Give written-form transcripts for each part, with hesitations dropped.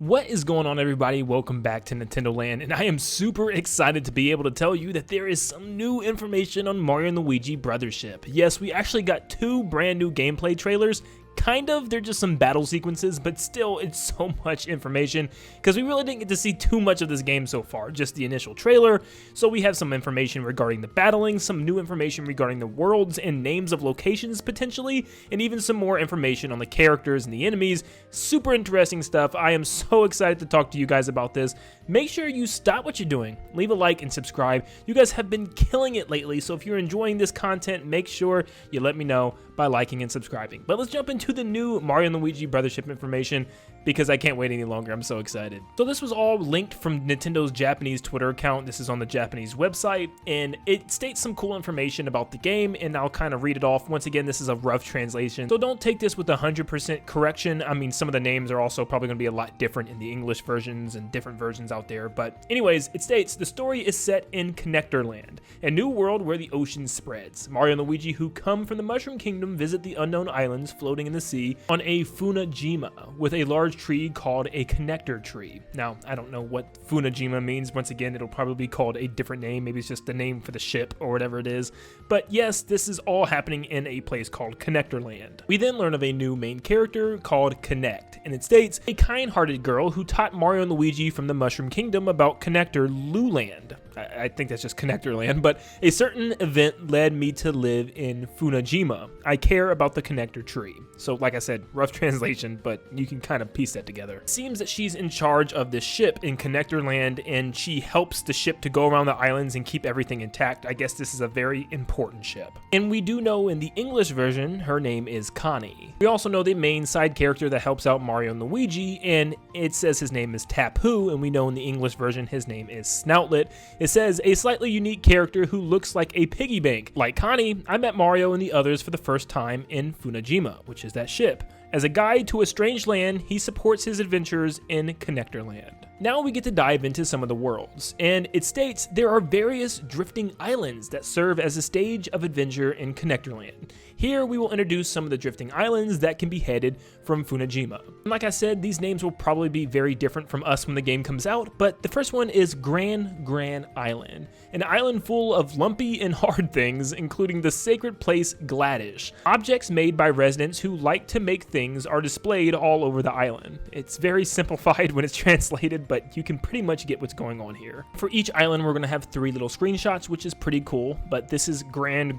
What is going on, everybody? Welcome back to Nintendo Land, and I am super excited to be able to tell you that there is some new information on Mario and Luigi Brothership. Yes, we actually got two brand new gameplay trailers. Kind of, they're just some battle sequences, but still, it's so much information because we really didn't get to see too much of this game so far, just the initial trailer. So we have some information regarding the battling, some new information regarding the worlds and names of locations potentially, and even some more information on the characters and the enemies. Super interesting stuff. I am so excited to talk to you guys about this. Make sure you stop what you're doing, leave a like and subscribe. You guys have been killing it lately, so if you're enjoying this content, make sure you let me know by liking and subscribing. But let's jump into the new Mario and Luigi Brothership information because I can't wait any longer. I'm so excited. So this was all linked from Nintendo's Japanese Twitter account. This is on the Japanese website, and it states some cool information about the game, and I'll kind of read it off. Once again, this is a rough translation, so don't take this with 100% correction. I mean, some of the names are also probably going to be a lot different in the English versions and different versions out there. But anyways, it states, the story is set in Connector Land, a new world where the ocean spreads. Mario and Luigi, who come from the Mushroom Kingdom, visit the unknown islands floating in the sea on a Funajima with a large tree called a connector tree. Now, I don't know what Funajima means. Once again, it'll probably be called a different name. Maybe it's just the name for the ship or whatever it is. But yes, this is all happening in a place called Connector Land. We then learn of a new main character called Connect, and it states, a kind-hearted girl who taught Mario and Luigi from the Mushroom Kingdom about Connector Luland. I think that's just Connector Land, but a certain event led me to live in Funajima. I care about the connector tree. So like I said, rough translation, but you can kind of piece that together. It seems that she's in charge of this ship in Connector Land, and she helps the ship to go around the islands and keep everything intact. I guess this is a very important ship. And we do know in the English version, her name is Connie. We also know the main side character that helps out Mario and Luigi, and it says his name is Tapu, and we know in the English version his name is Snoutlet. It says, a slightly unique character who looks like a piggy bank. Like Connie, I met Mario and the others for the first time in Funajima, which is that ship. As a guide to a strange land, he supports his adventures in Connector Land. Now we get to dive into some of the worlds, and it states there are various drifting islands that serve as a stage of adventure in Connector Land. Here we will introduce some of the drifting islands that can be headed from Funajima. And like I said, these names will probably be very different from us when the game comes out, but the first one is Gran Island, an island full of lumpy and hard things, including the sacred place Gladish. Objects made by residents who like to make things are displayed all over the island. It's very simplified when it's translated, but you can pretty much get what's going on here. For each island, we're going to have 3 little screenshots, which is pretty cool, but this is Gran,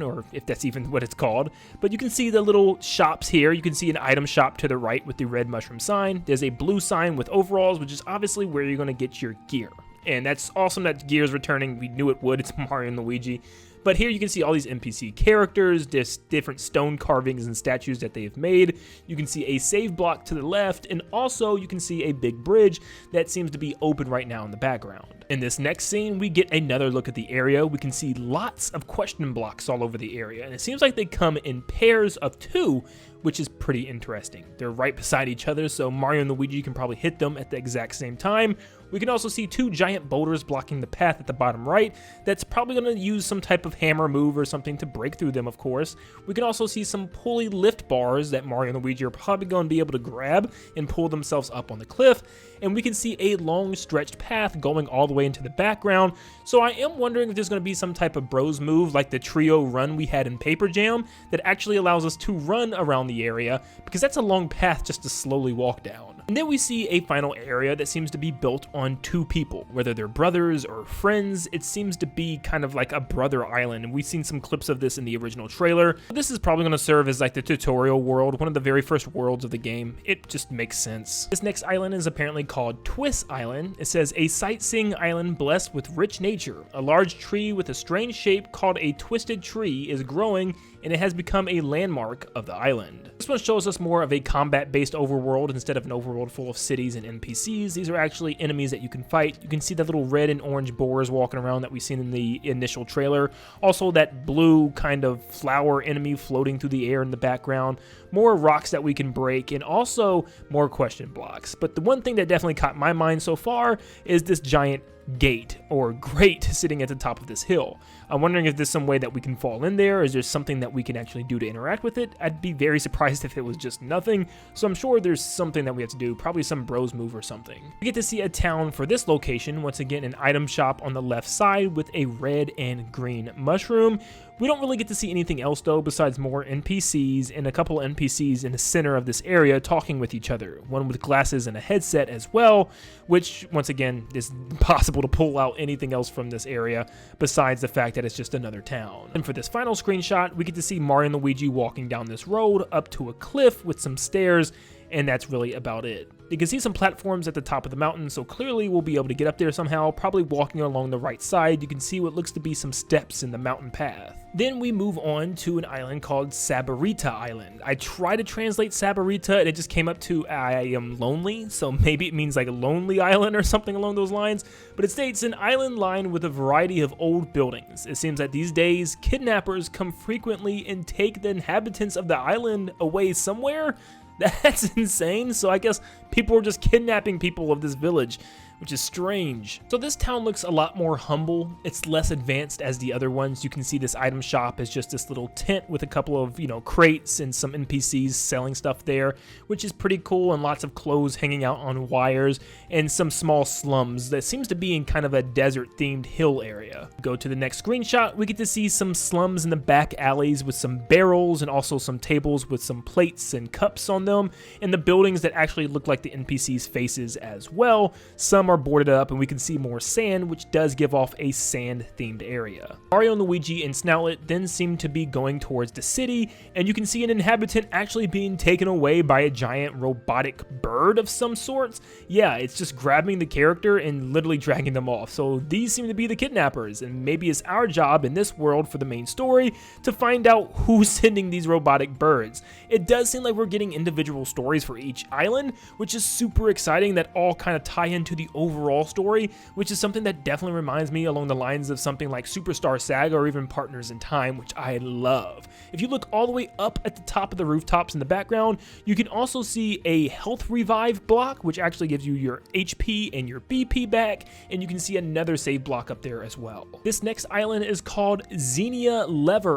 or if that's even what it's called. But you can see the little shops here. You can see an item shop to the right with the red mushroom sign. There's a blue sign with overalls, which is obviously where you're going to get your gear. And that's awesome that gear is returning. We knew it would. It's Mario and Luigi. But here you can see all these NPC characters, there's different stone carvings and statues that they have made. You can see a save block to the left, and also you can see a big bridge that seems to be open right now in the background. In this next scene, we get another look at the area. We can see lots of question blocks all over the area, and it seems like they come in pairs of 2, which is pretty interesting. They're right beside each other, so Mario and Luigi can probably hit them at the exact same time. We can also see 2 giant boulders blocking the path at the bottom right. That's probably going to use some type of hammer move or something to break through them, of course. We can also see some pulley lift bars that Mario and Luigi are probably going to be able to grab and pull themselves up on the cliff. And we can see a long stretched path going all the way into the background. So I am wondering if there's going to be some type of bros move like the trio run we had in Paper Jam that actually allows us to run around the area, because that's a long path just to slowly walk down. And then we see a final area that seems to be built on 2 people, whether they're brothers or friends. It seems to be kind of like a brother island, and we've seen some clips of this in the original trailer. This is probably going to serve as like the tutorial world, one of the very first worlds of the game. It just makes sense. This next island is apparently called Twist Island. It says, a sightseeing island blessed with rich nature. A large tree with a strange shape called a twisted tree is growing, and it has become a landmark of the island. This one shows us more of a combat-based overworld instead of an overworld full of cities and NPCs. These are actually enemies that you can fight. You can see the little red and orange boars walking around that we've seen in the initial trailer. Also that blue kind of flower enemy floating through the air in the background. More rocks that we can break, and also more question blocks. But the one thing that definitely caught my mind so far is this giant gate or grate sitting at the top of this hill. I'm wondering if there's some way that we can fall in there. Is there something that we can actually do to interact with it? I'd be very surprised if it was just nothing, so I'm sure there's something that we have to do, probably some bros move or something. We get to see a town for this location, once again an item shop on the left side with a red and green mushroom. We don't really get to see anything else though besides more NPCs and a couple NPCs in the center of this area talking with each other, one with glasses and a headset as well, which once again is impossible to pull out anything else from this area besides the fact that it's just another town. And for this final screenshot, we get to see Mario and Luigi walking down this road up to a cliff with some stairs, and that's really about it. You can see some platforms at the top of the mountain, so clearly we'll be able to get up there somehow, probably walking along the right side. You can see what looks to be some steps in the mountain path. Then we move on to an island called Sabita Island. I tried to translate Sabita and it just came up to I am lonely, so maybe it means like a lonely island or something along those lines, but it states an island lined with a variety of old buildings. It seems that these days kidnappers come frequently and take the inhabitants of the island away somewhere. That's insane. So I guess people are just kidnapping people of this village, which is strange. So this town looks a lot more humble. It's less advanced as the other ones. You can see this item shop is just this little tent with a couple of, crates and some NPCs selling stuff there, which is pretty cool, and lots of clothes hanging out on wires and some small slums that seems to be in kind of a desert themed hill area. Go to the next screenshot. We get to see some slums in the back alleys with some barrels and also some tables with some plates and cups on them, and the buildings that actually look like the NPCs' faces as well. Some are boarded up and we can see more sand, which does give off a sand themed area. Mario and Luigi and Snoutlet then seem to be going towards the city, and you can see an inhabitant actually being taken away by a giant robotic bird of some sorts. Yeah, it's just grabbing the character and literally dragging them off. So these seem to be the kidnappers, and maybe it's our job in this world for the main story to find out who's sending these robotic birds. It does seem like we're getting individual stories for each island, which is super exciting, that all kind of tie into the overall story, which is something that definitely reminds me along the lines of something like Superstar Saga or even Partners in Time, which I love. If you look all the way up at the top of the rooftops in the background, you can also see a health revive block, which actually gives you your HP and your BP back, and you can see another save block up there as well. This next island is called Zenli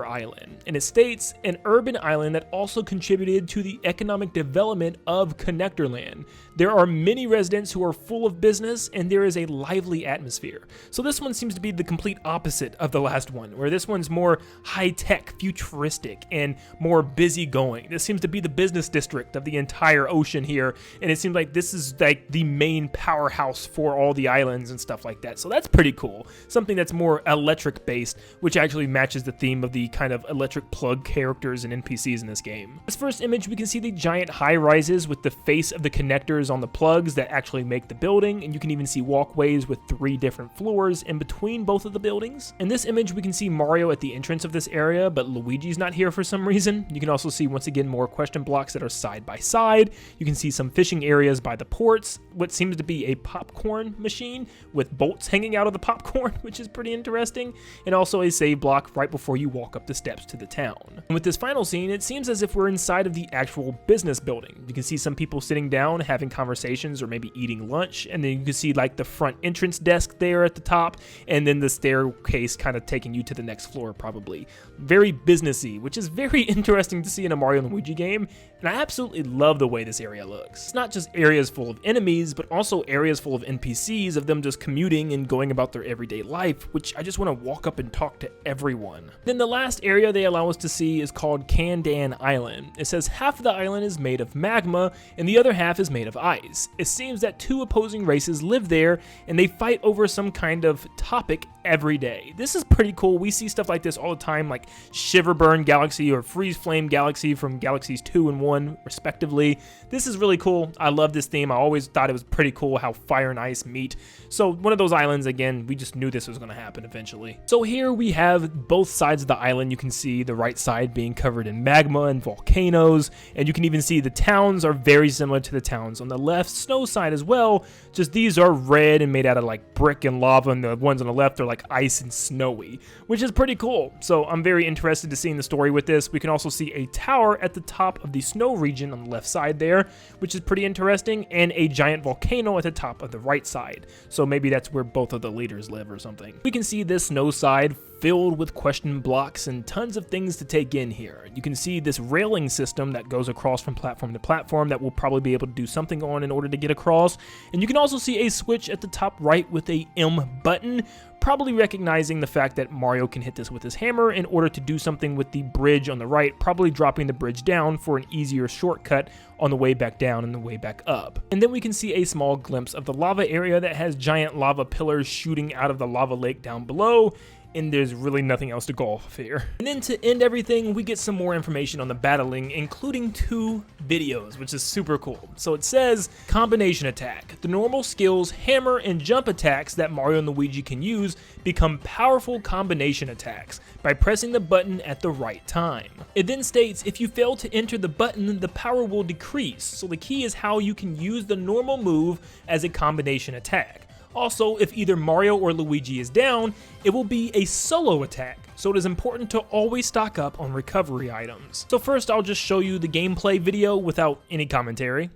Island, and it states an urban island that also contributed to the economic development of Connectorland. There are many residents who are full of business, and there is a lively atmosphere. So this one seems to be the complete opposite of the last one, where this one's more high-tech, futuristic, and more busy going. This seems to be the business district of the entire ocean here, and it seems like this is like the main powerhouse for all the islands and stuff like that. So that's pretty cool. Something that's more electric based, which actually matches the theme of the kind of electric plug characters and NPCs in this game. This first image, we can see the giant high-rises with the face of the connectors on the plugs that actually make the building, and you can even see walkways with 3 different floors in between both of the buildings. In this image, we can see Mario at the entrance of this area, but Luigi's not here for some reason. You can also see once again more question blocks that are side by side. You can see some fishing areas by the ports, what seems to be a popcorn machine with bolts hanging out of the popcorn, which is pretty interesting, and also a save block right before you walk up the steps to the town. And with this final scene, it seems as if we're inside of the actual business building. You can see some people sitting down having conversations or maybe eating lunch, and then you can see like the front entrance desk there at the top, and then the staircase kind of taking you to the next floor probably. Very businessy, which is very interesting to see in a Mario and Luigi game, and I absolutely love the way this area looks. It's not just areas full of enemies, but also areas full of NPCs, of them just commuting and going about their everyday life, which I just want to walk up and talk to everyone. Then the last area they allow us to see is called Canan Island. It says half of the island is made of magma, and the other half is made of ice. It seems that 2 opposing races live there, and they fight over some kind of topic every day. This is pretty cool. We see stuff like this all the time, like Shiverburn Galaxy or Freeze Flame Galaxy from Galaxies 2 and 1 respectively. This is really cool. I love this theme. I always thought it was pretty cool how fire and ice meet. So one of those islands, again, we just knew this was going to happen eventually. So here we have both sides of the island. You can see the right side being covered in magma and volcanoes, and you can even see the towns are very similar to the town towns on the left snow side as well, just these are red and made out of like brick and lava, and the ones on the left are like ice and snowy, which is pretty cool. So I'm very interested to seeing the story with this. We can also see a tower at the top of the snow region on the left side there, which is pretty interesting, and a giant volcano at the top of the right side. So maybe that's where both of the leaders live or something. We can see this snow side filled with question blocks and tons of things to take in here. You can see this railing system that goes across from platform to platform that we'll probably be able to do something on in order to get across. And you can also see a switch at the top right with a M button, probably recognizing the fact that Mario can hit this with his hammer in order to do something with the bridge on the right, probably dropping the bridge down for an easier shortcut on the way back down and the way back up. And then we can see a small glimpse of the lava area that has giant lava pillars shooting out of the lava lake down below, and there's really nothing else to go off of here. And then to end everything, we get some more information on the battling, including 2 videos, which is super cool. So it says, combination attack. The normal skills, hammer, and jump attacks that Mario and Luigi can use become powerful combination attacks by pressing the button at the right time. It then states, if you fail to enter the button, the power will decrease. So the key is how you can use the normal move as a combination attack. Also, if either Mario or Luigi is down, it will be a solo attack, so it is important to always stock up on recovery items. So first, I'll just show you the gameplay video without any commentary.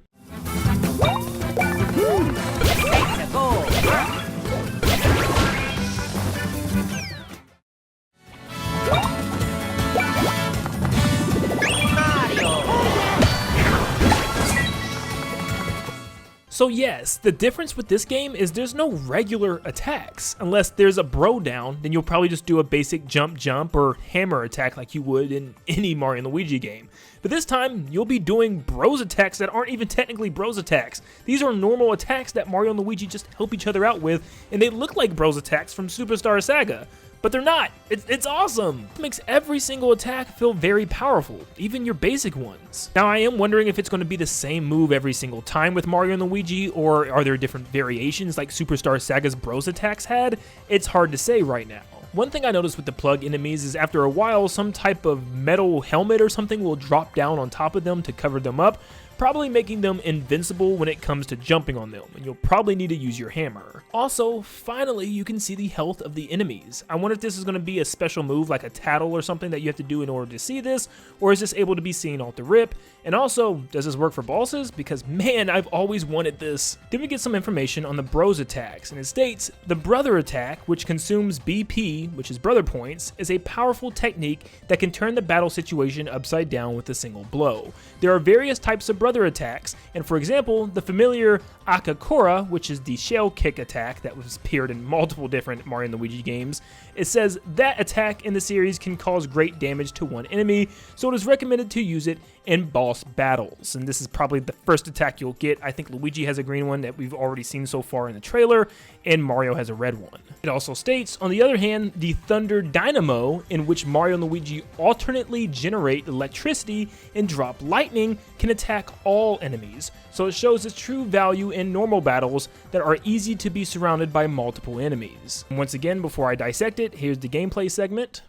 So yes, the difference with this game is there's no regular attacks. Unless there's a bro down, then you'll probably just do a basic jump or hammer attack like you would in any Mario and Luigi game. But this time, you'll be doing bros attacks that aren't even technically bros attacks. These are normal attacks that Mario and Luigi just help each other out with, and they look like bros attacks from Superstar Saga. But they're not. It's awesome. It makes every single attack feel very powerful, even your basic ones. Now, I am wondering if it's going to be the same move every single time with Mario and Luigi, or are there different variations like Superstar Saga's bros attacks had? It's hard to say right now. One thing I noticed with the plug enemies is after a while, some type of metal helmet or something will drop down on top of them to cover them up, probably making them invincible when it comes to jumping on them, and you'll probably need to use your hammer. Also, finally, you can see the health of the enemies. I wonder if this is going to be a special move like a tattle or something that you have to do in order to see this, or is this able to be seen off the rip? And also, does this work for bosses? Because man, I've always wanted this. Then we get some information on the bros attacks, and it states, the brother attack, which consumes BP, which is brother points, is a powerful technique that can turn the battle situation upside down with a single blow. There are various types of brother attacks, and for example, the familiar Akakora, which is the shell kick attack that was appeared in multiple different Mario and Luigi games, it says that attack in the series can cause great damage to one enemy, so it is recommended to use it in boss battles. And this is probably the first attack you'll get. I think Luigi has a green one that we've already seen so far in the trailer, and Mario has a red one. It also states, on the other hand, the Thunder Dynamo, in which Mario and Luigi alternately generate electricity and drop lightning, can attack all enemies, so it shows its true value in normal battles that are easy to be surrounded by multiple enemies. And once again, before I dissect it, here's the gameplay segment.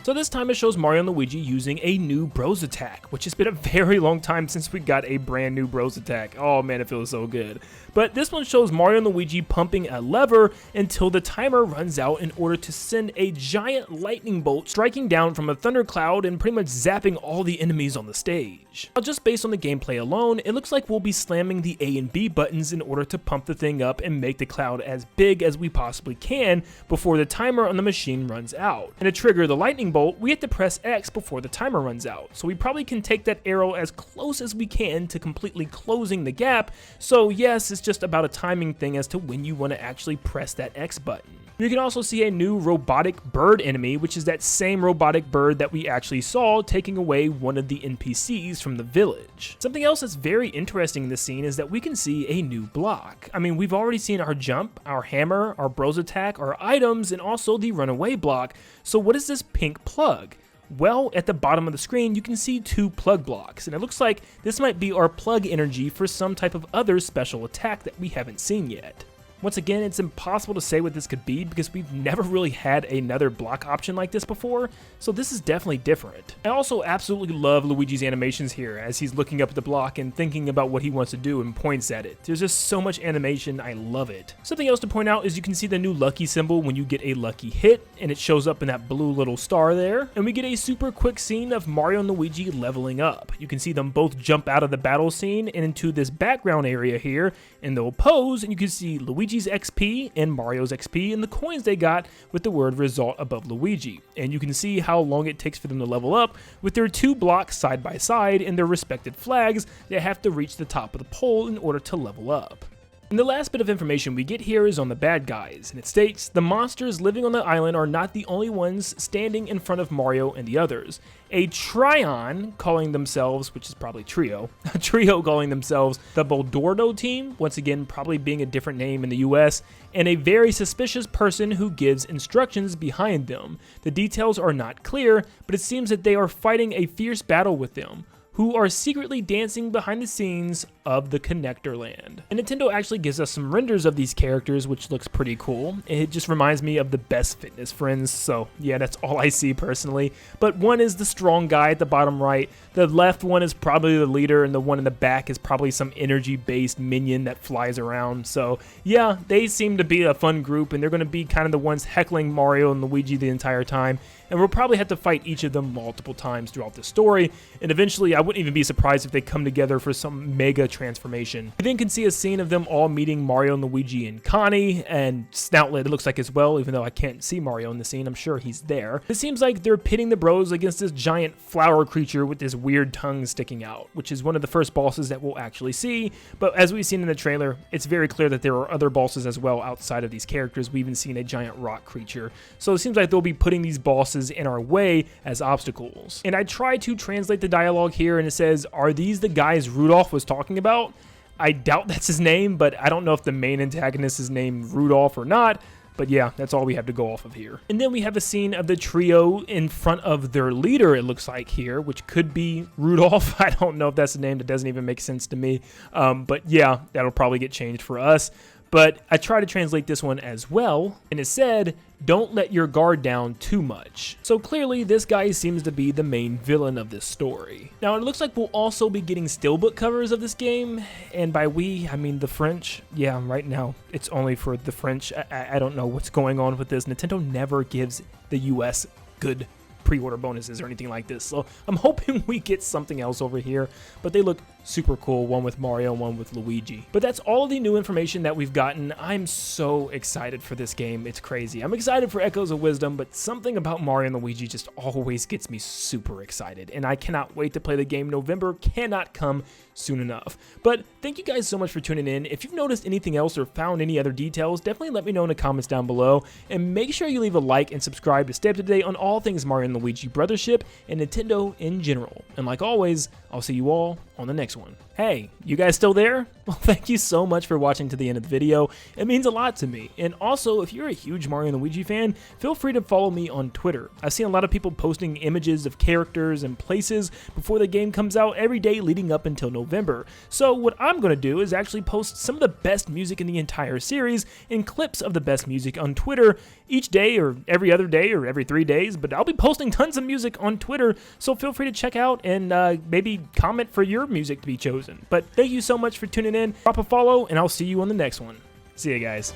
So this time it shows Mario and Luigi using a new bros attack, which has been a very long time since we got a brand new bros attack. Oh man, it feels so good. But this one shows Mario and Luigi pumping a lever until the timer runs out in order to send a giant lightning bolt striking down from a thundercloud and pretty much zapping all the enemies on the stage. Now, just based on the gameplay alone, it looks like we'll be slamming the A and B buttons in order to pump the thing up and make the cloud as big as we possibly can before the timer on the machine runs out. And to trigger the lightning bolt, we have to press X before the timer runs out. So we probably can take that arrow as close as we can to completely closing the gap. So yes, it's just about a timing thing as to when you want to actually press that X button. You can also see a new robotic bird enemy, which is that same robotic bird that we actually saw taking away one of the NPCs from the village. Something else that's very interesting in this scene is that we can see a new block. I mean, we've already seen our jump, our hammer, our bros attack, our items, and also the runaway block. So what is this pink plug? Well, at the bottom of the screen, you can see 2 plug blocks, and it looks like this might be our plug energy for some type of other special attack that we haven't seen yet. Once again, it's impossible to say what this could be because we've never really had another block option like this before, so this is definitely different. I also absolutely love Luigi's animations here as he's looking up at the block and thinking about what he wants to do and points at it. There's just so much animation, I love it. Something else to point out is you can see the new lucky symbol when you get a lucky hit, and it shows up in that blue little star there, and we get a super quick scene of Mario and Luigi leveling up. You can see them both jump out of the battle scene and into this background area here, and they'll pose, and you can see Luigi's XP and Mario's XP and the coins they got with the word result above Luigi. And you can see how long it takes for them to level up with their 2 blocks side by side and their respective flags that have to reach the top of the pole in order to level up. And the last bit of information we get here is on the bad guys, and it states, the monsters living on the island are not the only ones standing in front of Mario and the others. A Trion calling themselves, which is probably Trio, a trio calling themselves the Boldordo team, once again probably being a different name in the US, and a very suspicious person who gives instructions behind them. The details are not clear, but it seems that they are fighting a fierce battle with them, who are secretly dancing behind the scenes of the Connector Land. And Nintendo actually gives us some renders of these characters, which looks pretty cool. It just reminds me of the Best Fitness Friends, so yeah, that's all I see personally. But one is the strong guy at the bottom right, the left one is probably the leader, and the one in the back is probably some energy-based minion that flies around. So yeah, they seem to be a fun group, and they're going to be kind of the ones heckling Mario and Luigi the entire time. And we'll probably have to fight each of them multiple times throughout the story, and eventually I wouldn't even be surprised if they come together for some mega transformation. We then can see a scene of them all meeting Mario and Luigi and Connie, and Snoutlet it looks like as well, even though I can't see Mario in the scene, I'm sure he's there. It seems like they're pitting the bros against this giant flower creature with this weird tongue sticking out, which is one of the first bosses that we'll actually see, but as we've seen in the trailer, it's very clear that there are other bosses as well outside of these characters. We've even seen a giant rock creature, so it seems like they'll be putting these bosses in our way as obstacles. And I tried to translate the dialogue here, and it says, are these the guys Rudolph was talking about? I doubt that's his name, but I don't know if the main antagonist is named Rudolph or not. But yeah, that's all we have to go off of here. And then we have a scene of the trio in front of their leader, it looks like here, which could be Rudolph. I don't know if that's the name. That doesn't even make sense to me. But yeah, that'll probably get changed for us. But I try to translate this one as well, and it said, don't let your guard down too much. So clearly this guy seems to be the main villain of this story. Now it looks like we'll also be getting steelbook covers of this game, and by we, I mean the French. Yeah, right now it's only for the French. I don't know what's going on with this. Nintendo never gives the US good pre-order bonuses or anything like this, so I'm hoping we get something else over here, but they look super cool, one with Mario and one with Luigi. But that's all of the new information that we've gotten. I'm so excited for this game, it's crazy. I'm excited for Echoes of Wisdom, but something about Mario and Luigi just always gets me super excited, and I cannot wait to play the game. November cannot come soon enough. But thank you guys so much for tuning in. If you've noticed anything else or found any other details, definitely let me know in the comments down below, and make sure you leave a like and subscribe to stay up to date on all things Mario and Luigi Brothership and Nintendo in general. And like always, I'll see you all on the next one. Hey, you guys still there? Well, thank you so much for watching to the end of the video. It means a lot to me. And also, if you're a huge Mario and Luigi fan, feel free to follow me on Twitter. I've seen a lot of people posting images of characters and places before the game comes out every day leading up until November. So what I'm going to do is actually post some of the best music in the entire series and clips of the best music on Twitter each day or every other day or every 3 days, but I'll be posting tons of music on Twitter, so feel free to check out and maybe comment for your music to be chosen. But thank you so much for tuning in. Drop a follow, and I'll see you on the next one. See you guys.